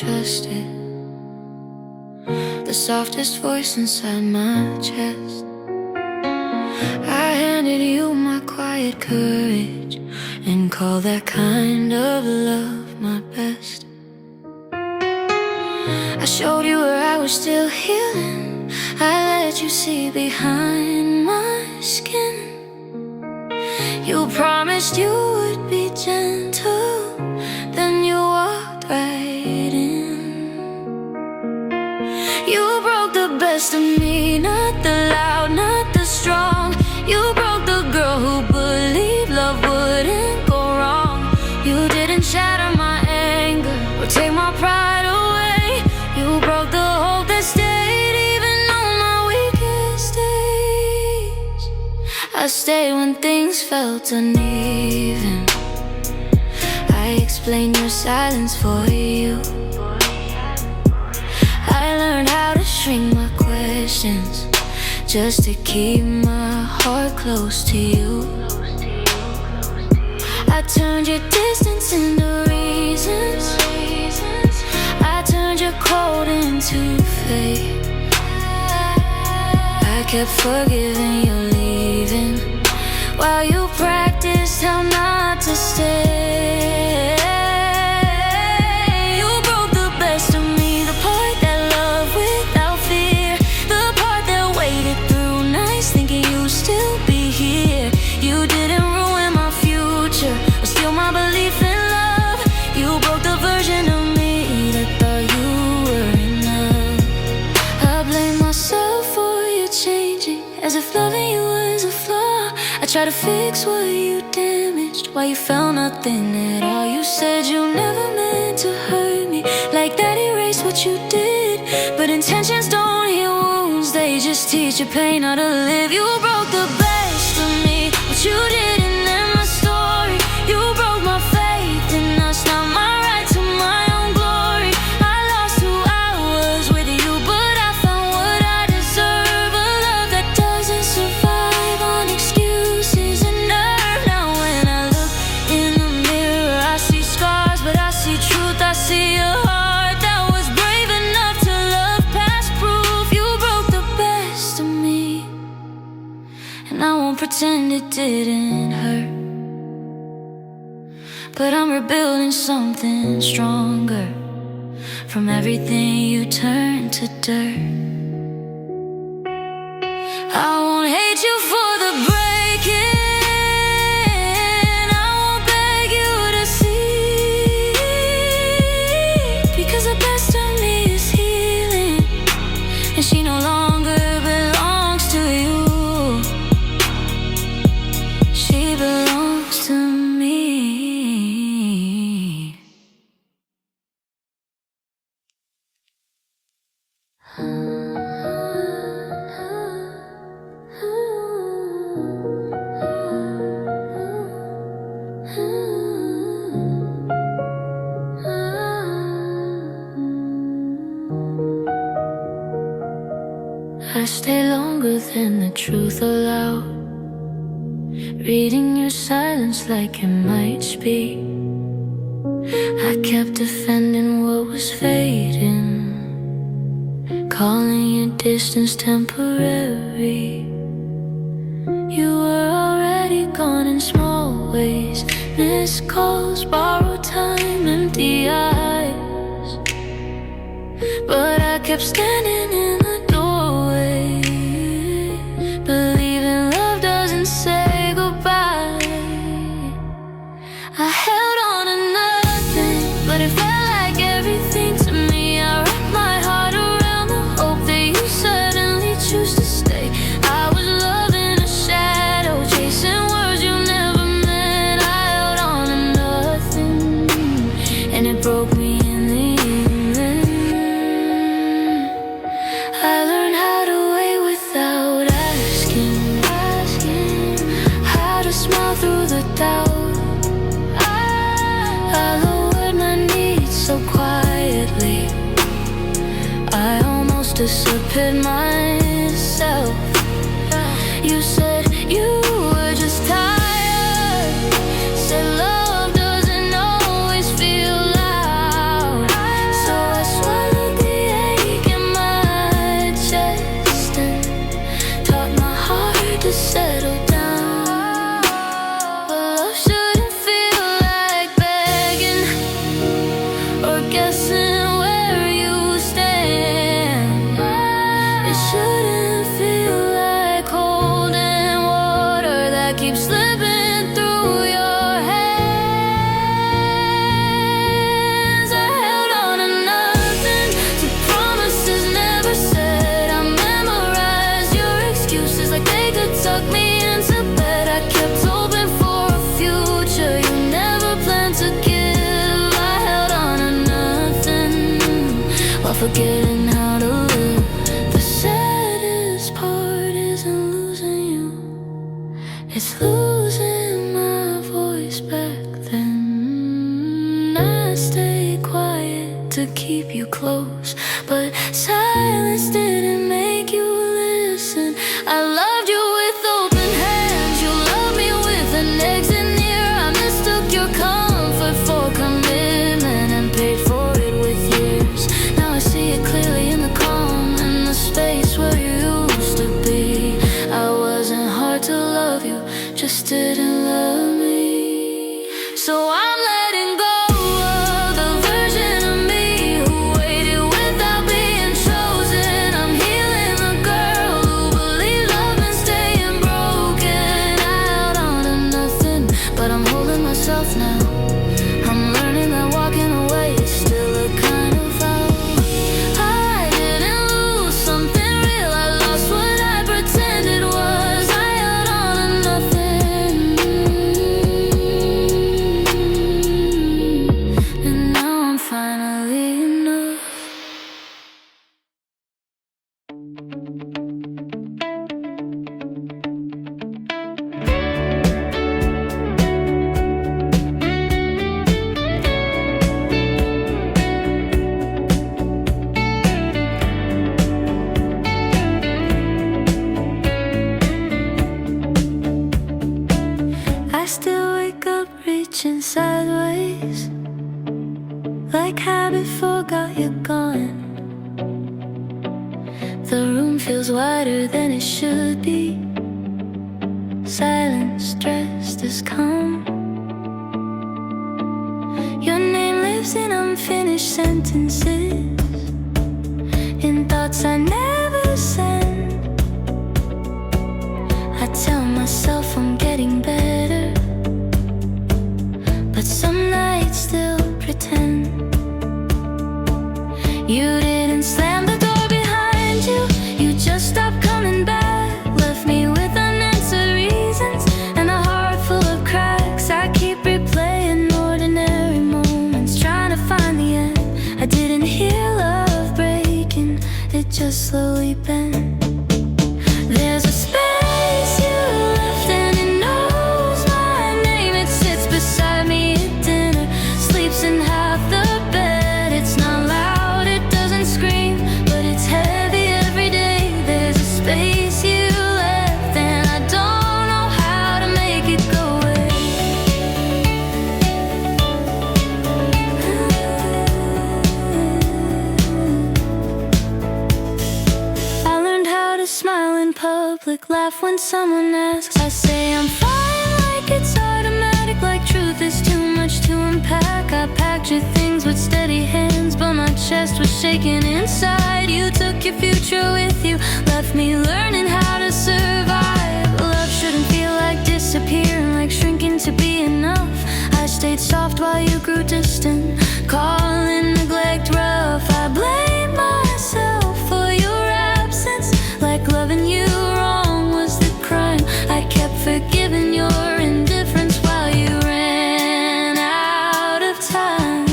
trusted, the softest voice inside my chest. I handed you my quiet courage and called that kind of love my best. I showed you where I was still healing. I let you see behind my skin. You promised you would be gentle, then you walked right in. You broke the best of me, not the loud, not the strong. You broke the girl who believed love wouldn't go wrong. You didn't shatter my anger or take my pride away. You broke the hope that stayed even on my weakest days. I stayed when things felt uneven. I explained your silence for you. I learned how to shrink my questions just to keep my heart close to you. I turned your distance into reasons. I turned your cold into fate. I kept forgiving your leaving while you practiced how not to stay. You broke the best of me, the part that loved without fear, the part that waited through nights thinking you'd still be here. You didn't ruin my future or steal my belief in love. You broke the version of me that thought you were enough. I blame myself for you changing, as if loving you was a flaw. I tried to fix what you damaged while you found nothing at all. You said you never meant to hurt me, like that erased what you did. But intentions don't heal wounds, they just teach your pain how to live. You broke the best of me, but you didn't end my story. You broke my faith, and that's not my right to my own glory. I lost who I was with you, but I found what I deserve. A love that doesn't survive on excuses and nerve. Now when I look in the mirror, I see scars, but I see truth. I see a heart that was brave enough to love past proof. You broke the best of me, and I won't pretend it didn't hurt. But I'm rebuilding something stronger from everything you turned to dirt. I won't hate you for the breaking. I won't beg you to see, because the best of me is healing, and she no longer belongs to you. She belongs to me. I stay longer than the truth allowed, reading your silence like it might speak. I kept defending what was fading, calling your distance temporary. You were already gone in small ways, missed calls, borrowed time, empty eyes. But I kept standing in the doorway, believing love doesn't say goodbye. I held on to nothing, but it felt like everything to me. I wrapped my heart around the hope that you suddenly choose to stay. I was loving a shadow, chasing words you never meant. I held on to nothing, and it broke me in the end. I learned how to wait without asking, how to smile through the doubt. I lowered my needs so quietly, I almost disappeared myself. You said you were just tired, said love doesn't always feel loud. So I but silence didn't make you listen. I loved you with open hands, you loved me with an exit near. I mistook your comfort for commitment and paid for it with years. Now I see it clearly in the calm and the space where you used to be. I wasn't hard to love, you just didn't love me. So I'm letting go of the version of me who waited without being chosen. I'm healing the girl who believed love meant staying broken out onto nothing. But I'm holding myself now. I'm learning that walking away is still a kind of vow. I didn't lose something real, I lost what I pretended was. I held on to nothing, and now I'm finally enough. I still wake up reaching sideways, like habit forgot you're gone. The room feels wider than it should be. Silence dressed as calm. Your name lives in unfinished sentences, in thoughts I never sent. I tell myself I'm getting better, but some nights still pretend. You didn't slam the door behind you, you just stopped coming back. Left me with unanswered reasons and a heart full of cracks. I keep replaying ordinary moments, trying to find the end. I didn't hear love breaking, it just slowly bent. There's a space you left and it knows my name. It sits beside me at dinner, sleeps in half the bed. It's not loud, it doesn't scream, but it's heavy every day. There's a space you left and I don't know how to make it go away. I learned how to smile in public, laugh when someone asks. I say I'm fine like it's automatic, like truth is too much to unpack. I packed your things with steady hands, but my chest was shaking inside. You took your future with you, left me learning how to survive. Love shouldn't feel like disappearing, like shrinking to be enough. I stayed soft while you grew distant, calling neglect rough. I blame myself for your absence, like loving you wrong was the crime. I kept forgiving your indifference while you ran out of time.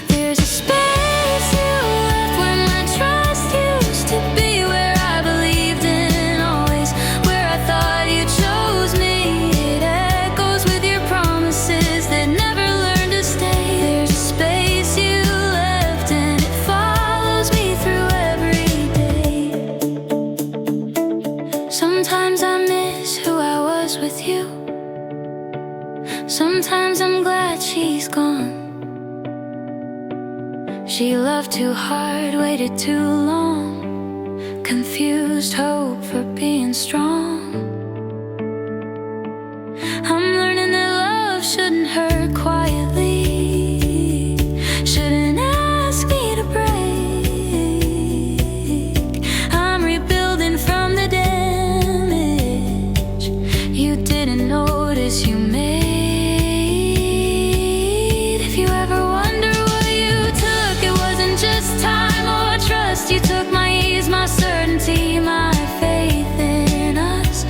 There's a space you left where my trust used to be, where I believed in always, where I thought you chose me. It echoes with your promises that never learned to stay. There's a space you left and it follows me through every day. Sometimes I miss who I was with you, sometimes I'm glad she's gone. She loved too hard, waited too long, confused hope for being strong. I'm learning that love shouldn't hurt quietly, shouldn't ask me to break. I'm rebuilding from the damage you didn't notice you made. If you ever wonder what you took, it wasn't just time or trust. You took my ease, my certainty, my faith in us.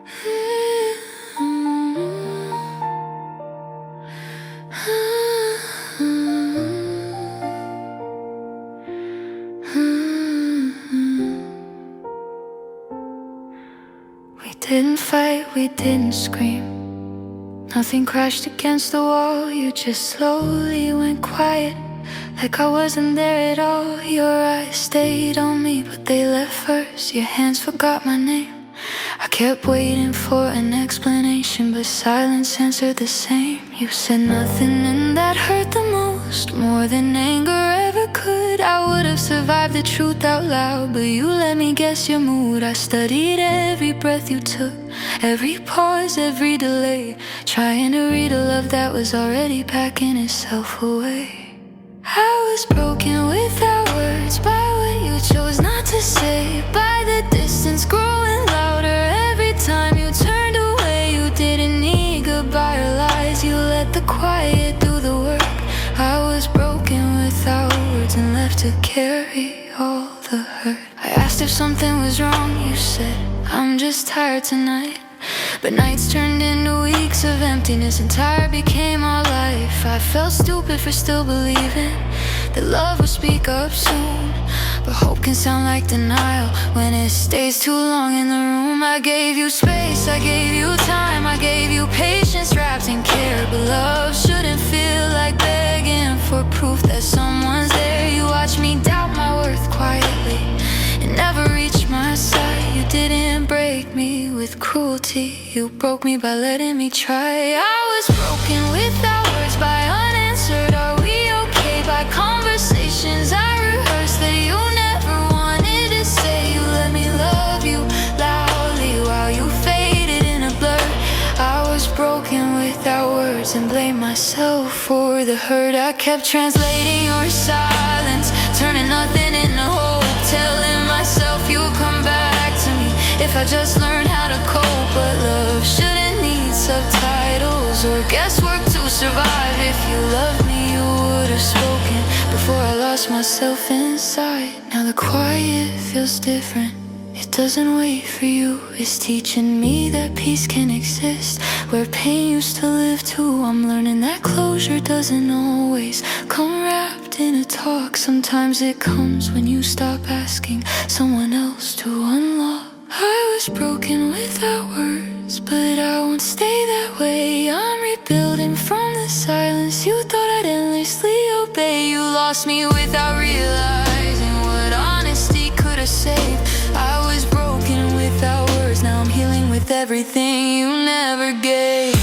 We didn't fight, we didn't scream. Nothing crashed against the wall. You just slowly went quiet, like I wasn't there at all. Your eyes stayed on me, but they left first. Your hands forgot my name. I kept waiting for an explanation, but silence answered the same. You said nothing and that hurt the most, more than anger ever could. I would have survived the truth out loud, but you let me guess your mood. I studied every breath you took, every pause, every delay, trying to read a love that was already packing itself away. I was broken without words, by what you chose not to say, by the distance growing louder every time you turned away. You didn't need goodbye or lies, you let the quiet do the work. I was broken without words and left to carry all the hurt. I asked if something was wrong, you said, I'm just tired tonight. But nights turned into weeks of emptiness, and tired became our life. I felt stupid for still believing that love would speak up soon, but hope can sound like denial when it stays too long in the room. I gave you space, I gave you time, I gave you patience wrapped in care, but love shouldn't feel like begging for proof that someone's there. You watched me doubt my worth quietly, it never reached my side. You didn't break me with cruelty, you broke me by letting me try. I was broken without words, by unanswered are we okay, by conversations I rehearsed that you never wanted to say. You let me love you loudly while you faded in a blur. I was broken without words and blamed myself for the hurt. I kept translating your silence, turning nothing into hope, telling myself you'll come back to me if I just learned how to cope. But love shouldn't need subtitles or guesswork to survive. If you loved me, you would have spoken before I lost myself inside. Now the quiet feels different, it doesn't wait for you. It's teaching me that peace can exist where pain used to live too. I'm learning that closure doesn't always come wrapped in a talk. Sometimes it comes when you stop asking someone else to unlock. I was broken without words, but I won't stay that way. I'm rebuilding from the silence you thought I'd endlessly obey. You lost me without realizing what honesty could have saved. I was broken without words, now I'm healing with everything you never gave.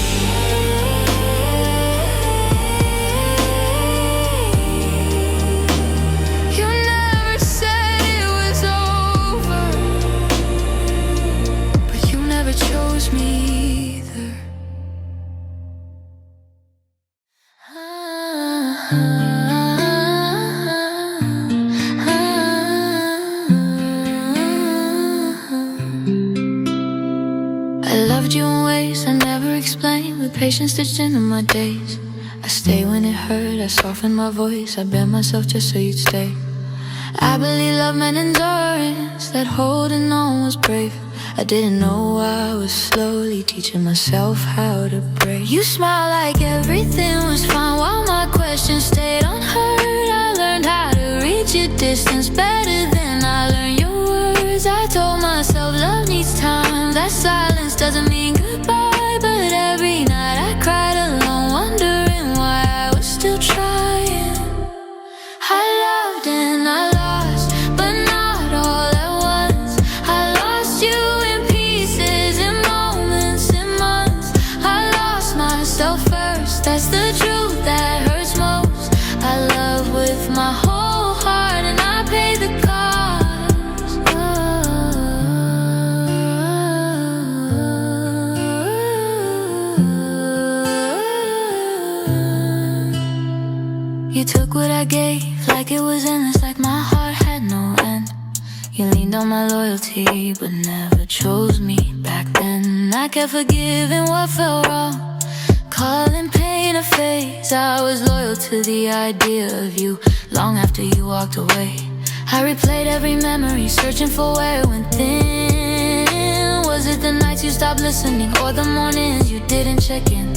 You never said it was over, but you never chose me either. I loved you in ways I never explained, with patience stitched into my days. I stay when it hurt, I soften my voice, I bend myself just so you'd stay. I believe love meant endurance, that holding on was brave. I didn't know I was slowly teaching myself how to break. You smiled like everything was fine while my questions stayed unheard. I learned how to read your distance better than I learned your words. I told myself love needs time, that silence doesn't mean goodbye. But every night I cried alone, wondering why I was still trying. I loved and I lost, but not all at once. I lost you in pieces, in moments, in months. I lost myself first, that's the truth that hurts most. I love with my whole heart and I pay the cost. You took what I gave like it was endless, like my heart had no end. You leaned on my loyalty but never chose me back then. I kept forgiving what felt wrong, calling pain a phase. I was loyal to the idea of you long after you walked away. I replayed every memory, searching for where it went thin. Was it the nights you stopped listening, or the mornings you didn't check in.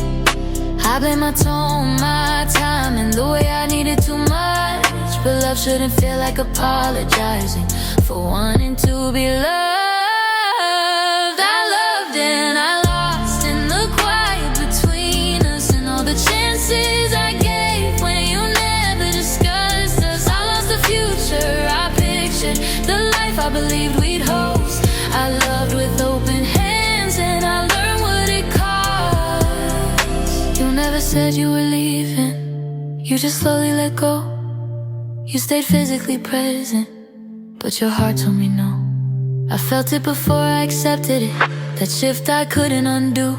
I blame my tone, my time, and the way I needed too much. But love shouldn't feel like apologizing for wanting to be loved. I loved and I lost in the quiet between us, and all the chances I gave when you never discussed us. I lost the future I pictured, the life I believed we'd host. I loved with open hands and I learned what it cost. You never said you were leaving, you just slowly let go. You stayed physically present, but your heart told me no. I felt it before I accepted it, that shift I couldn't undo.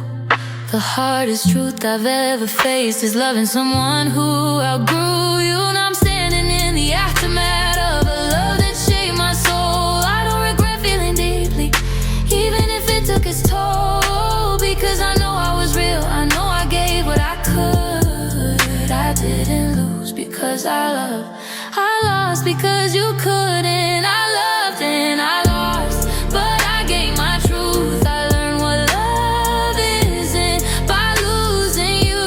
The hardest truth I've ever faced is loving someone who outgrew you. And I'm standing in the aftermath of a love that shaped my soul. I don't regret feeling deeply, even if it took its toll. Because I know I was real, I know I gave what I could. I didn't lose because I loved, I lost because you couldn't. I loved and I lost, but I gained my truth. I learned what love isn't by losing you.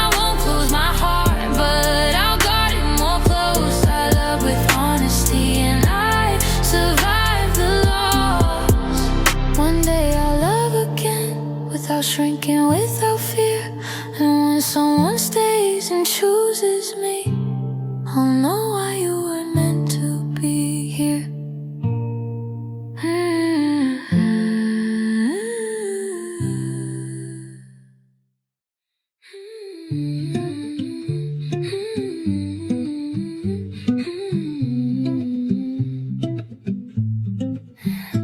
I won't close my heart, but I'll guard it more close. I love with honesty and I survived the loss. One day I'll love again, without shrinking, without fear. And when someone stays and chooses me, I'll know why you were meant to be here.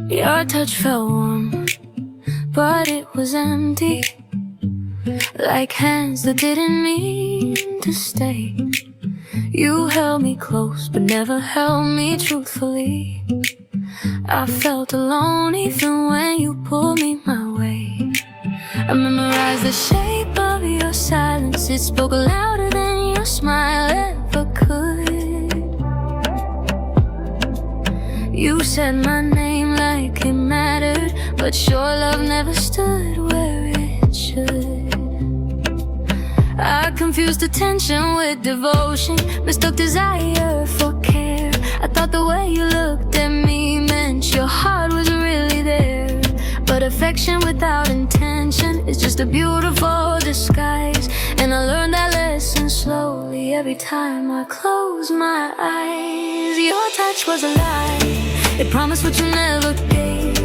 Your touch felt warm, but it was empty, like hands that didn't mean to stay. You held me close, but never held me truthfully. I felt alone even when you pulled me my way. I memorized the shape of your silence, it spoke louder than your smile ever could. You said my name like it mattered, but your love never stood where it should. I confused attention with devotion, mistook desire for care. I thought the way you looked at me meant your heart was really there. But affection without intention is just a beautiful disguise. And I learned that lesson slowly every time I closed my eyes. Your touch was a lie, it promised what you never gave.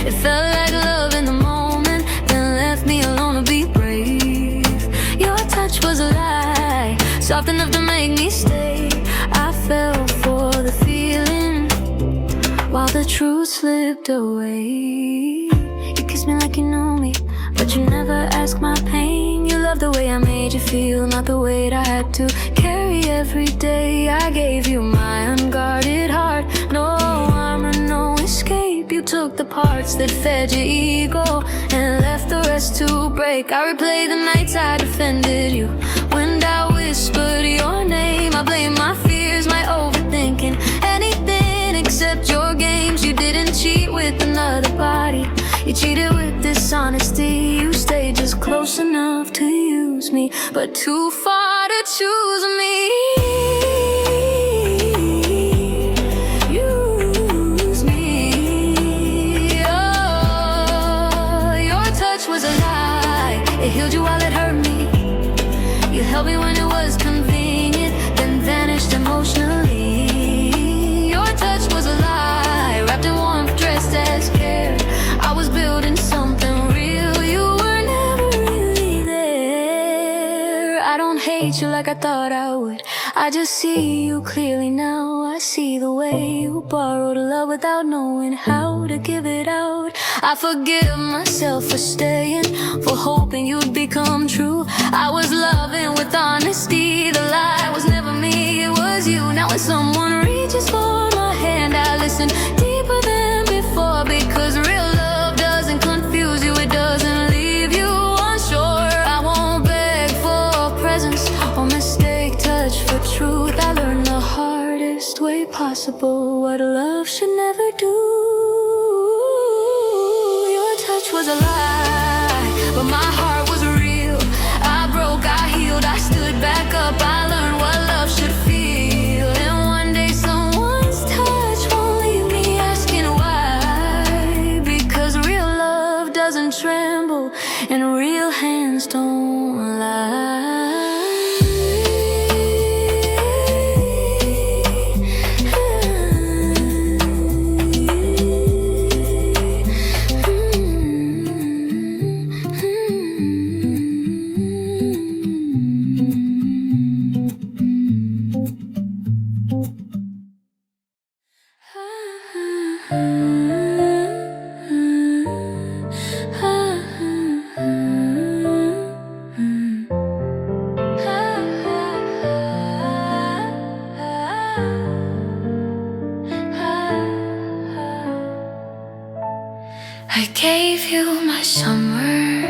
It felt like love in the moment, then left me alone to be brave. Your touch was a lie, soft enough to make me stay. I fell for the feeling while the truth slipped away. You kissed me like you knew me, but you never asked my pain. You loved the way I made you feel, not the weight I had to carry every day. I gave you my unguarded heart, no armor, no escape. You took the parts that fed your ego and left the rest to break. I replay the nights I defended you, when I whispered your name. I blame my fears, my overthinking, anything except your games. You didn't cheat with another body, you cheated with dishonesty. You stayed just close enough to use me, but too far to choose me. Use me. Oh, your touch was a lie, it healed you while it hurt me. You held me when it was convenient, then vanished emotionally. Your touch was a lie, wrapped in warmth, dressed as care. I was building something real, you were never really there. I don't hate you like I thought I would, I just see you clearly now. I see the way you borrowed love without knowing how to give it out. I forgive myself for staying, for hoping you'd become true. I was loving with honesty, the lie was never me, it was you. Now when someone reaches for my hand, I listen deeper than before. Because real love doesn't confuse you, it doesn't leave you unsure. I won't beg for presence or mistake touch for truth. I learned the hardest way possible what love should never do. Your touch was a lie, but my heart was real. I broke, I healed, I stood back up. I learned what love should feel. And one day someone's touch won't leave me asking why. Because real love doesn't tremble and real hands don't lie. I gave you my summer,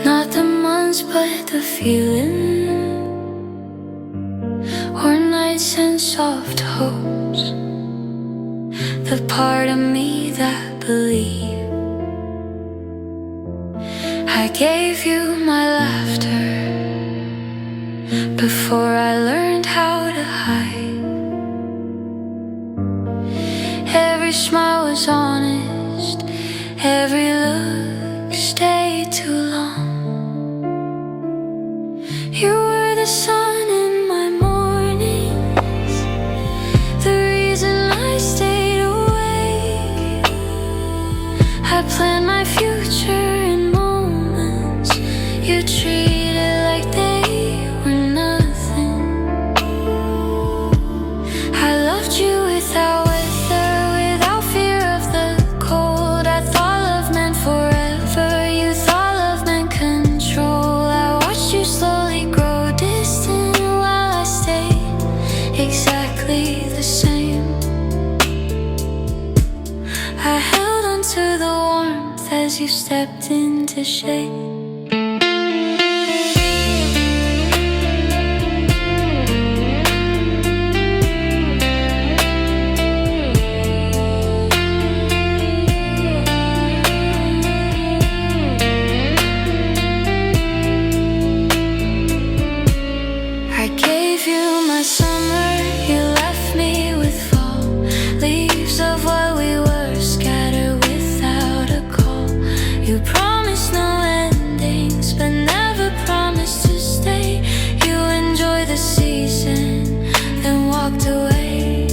not the months but the feeling, or nights and soft hopes, the part of me that believed. I gave you my laughter before I learned how to hide. Every smile was honest, every look stayed too long. You were the sun in my mornings, the reason I stayed awake. I planned my future in moments you treated like they were nothing. I loved you without exactly the same. I held on to the warmth as you stepped into shade. I gave you my summer, you left me with fall. Leaves of what we were scattered without a call. You promised no endings, but never promised to stay. You enjoyed the season, then walked away.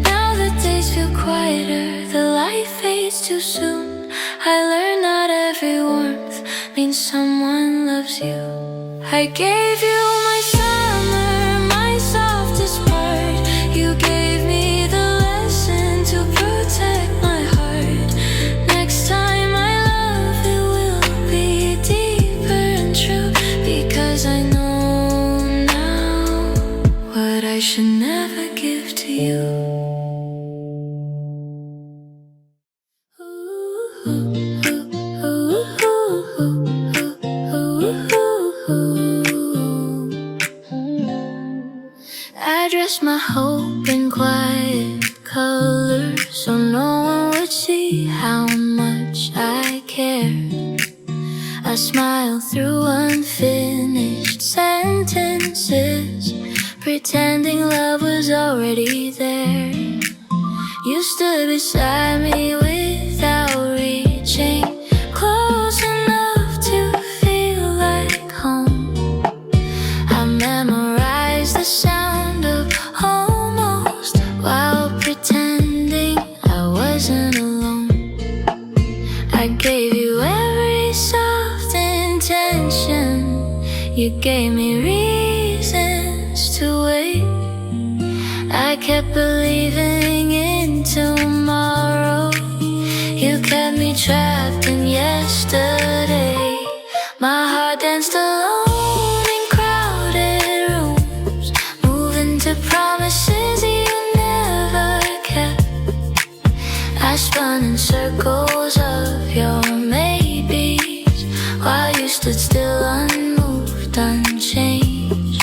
Now the days feel quieter, the light fades too soon. I learned not every warmth means someone loves you. I gave you my summer, my softest part. You gave me the lesson to protect my heart. Next time I love, it will be deeper and true, because I know now what I should never give to you. I dressed my hope in quiet colors so no one would see how much I cared. I smiled through unfinished sentences, pretending love was already there. You stood beside me without reaching close enough to feel like home. I memorized the sound of almost while pretending I wasn't alone. I gave you every soft intention, you gave me reasons to wait. I kept believing in tomorrow, you kept me trapped in yesterday. My heart danced alone in crowded rooms, moving to promises you never kept. I spun in circles of your maybes while you stood still, unmoved, unchanged.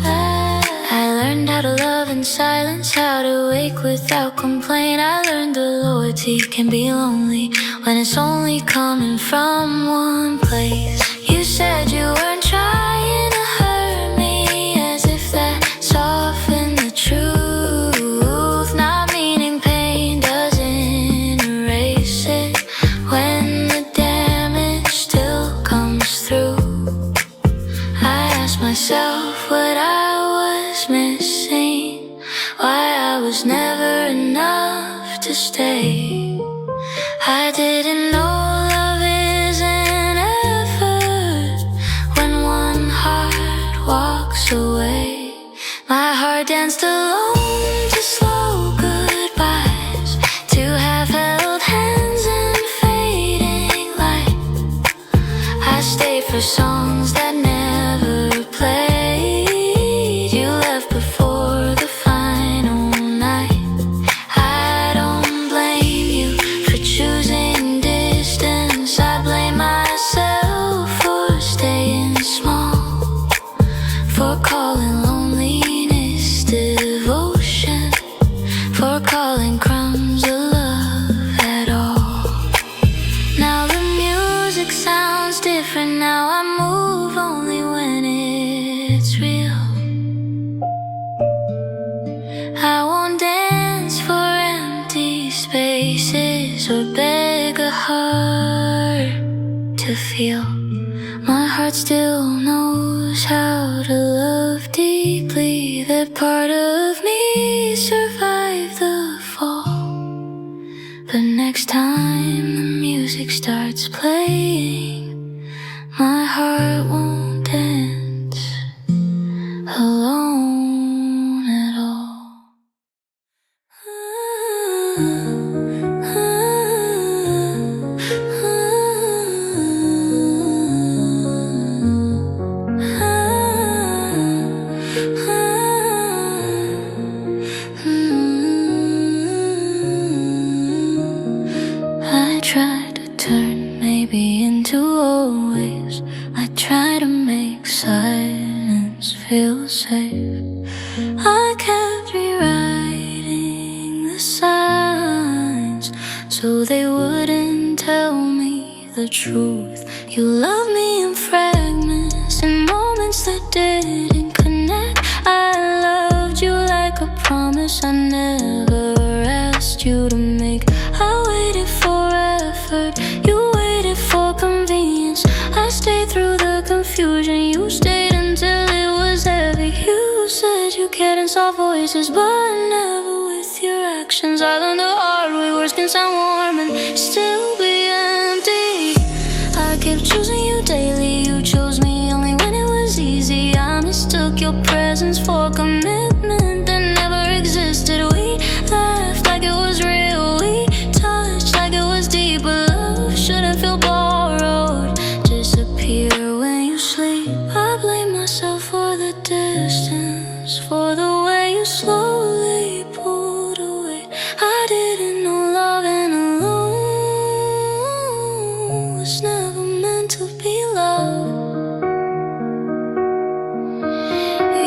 I learned how to love in silence, how to wake without complaint. I learned that loyalty can be lonely when it's only coming from one place. You said you weren't trying to hurt me, as if that softened the truth. Not meaning pain doesn't erase it when the damage still comes through. I ask myself what I was missing, why I was never enough to stay. I didn't know love is an effort when one heart walks away. My heart danced alone to slow goodbyes, to have held hands and fading light. I stayed for songs that never played. You left before the final night. I don't blame you for choosing distance. I blame myself for staying small, for calling loneliness devotion, for calling crumbs a love at all. Now the music sounds different, now I move only when it's real. I won't dance for empty spaces or beg a heart to feel. My heart still knows how to love deeply. That part of me survived the fall. But next time the music starts playing, my heart won't dance alone at all. I try to turn maybe into always. I try to make silence feel safe. I kept rewriting the signs so they wouldn't tell me the truth. You love me in fragments, in moments that didn't connect. I loved you like a promise I never asked you to make. I waited for effort, you waited for convenience. I stayed through the confusion, you stayed until it was heavy. You said you cared in soft voices, but never with your actions. I learned the hard way, words can sound warm and still be empty. I kept choosing you daily, you chose me only when it was easy. I mistook your presence for commitment that never existed. We laughed like it was real, we touched like it was deep, but love shouldn't feel borrowed. Disappear when you sleep. I blame myself for the distance, for the way you slowly pulled away. I didn't know love and alone was never meant to be loved.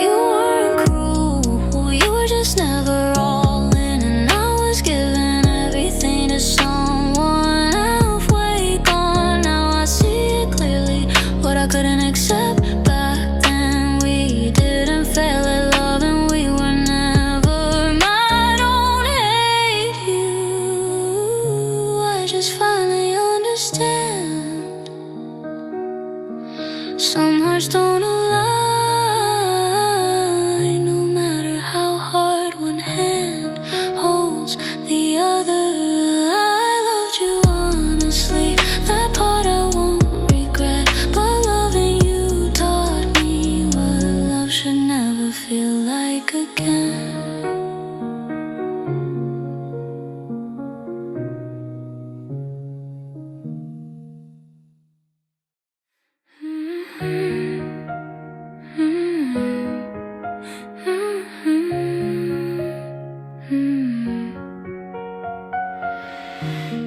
You weren't cruel, you were just never all in, and I was giving everything to someone halfway gone. Now I see it clearly, what I couldn't accept back then. We didn't fail at love and we were never. I don't hate you, I just finally understand. Some hearts don't align, no matter how hard one hand holds the other. I loved you honestly, that part I won't regret. But loving you taught me what love should never feel like again.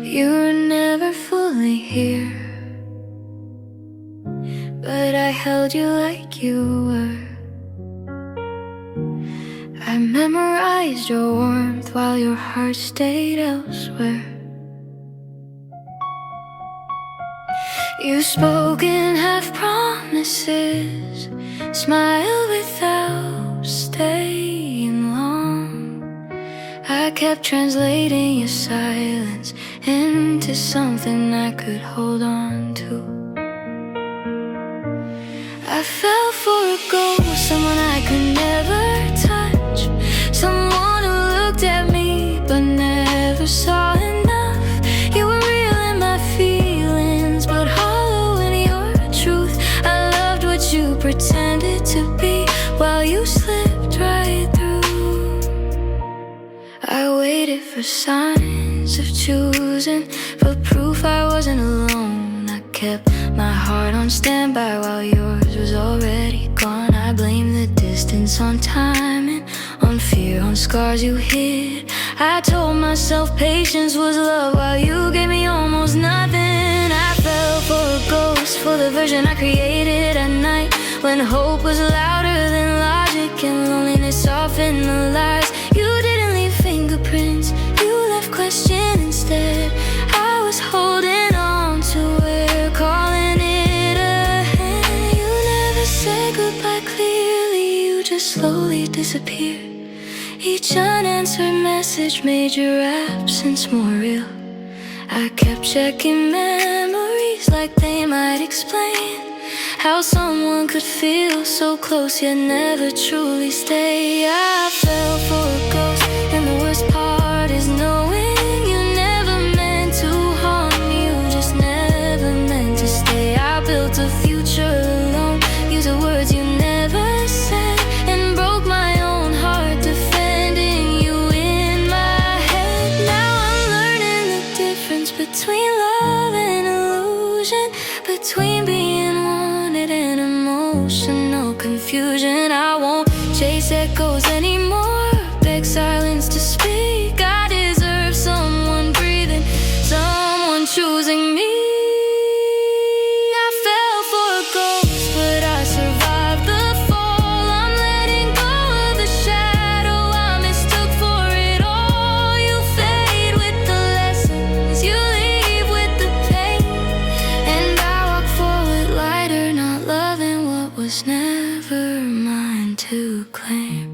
You were never fully here, but I held you like you were. I memorized your warmth while your heart stayed elsewhere. You spoke in half promises, smiled without staying long. I kept translating your silence into something I could hold on to. I fell for a ghost, someone I could never touch, someone who looked at me but never saw enough. You were real in my feelings, but hollow in your truth. I loved what you pretended to be while you slipped right through. I waited for signs of choosing, for proof I wasn't alone. I kept my heart on standby while yours was already gone. I blame the distance on timing, on fear, on scars you hid. I told myself patience was love while you gave me almost nothing. I fell for a ghost, for the version I created at night, when hope was louder than logic and loneliness softened the lies. You didn't leave fingerprints, you left question instead. I was holding on to it, calling it a hand. You never said goodbye clearly, you just slowly disappeared. Each unanswered message made your absence more real. I kept checking memories like they might explain how someone could feel so close yet never truly stay. I fell for a ghost, and the worst part is knowing you never meant to harm me. You just never meant to stay. I built a future alone, used the words you never said, and broke my own heart defending you in my head. Now I'm learning the difference between love and illusion, between being wanted and emotional confusion. I won't chase echoes anymore, beg silence to speak. I deserve someone breathing, someone choosing me. I fell for a ghost, but I survived the fall. I'm letting go of the shadow I mistook for it all. You fade with the lessons, you leave with the pain, and I walk forward lighter, not loving what was never mine to claim.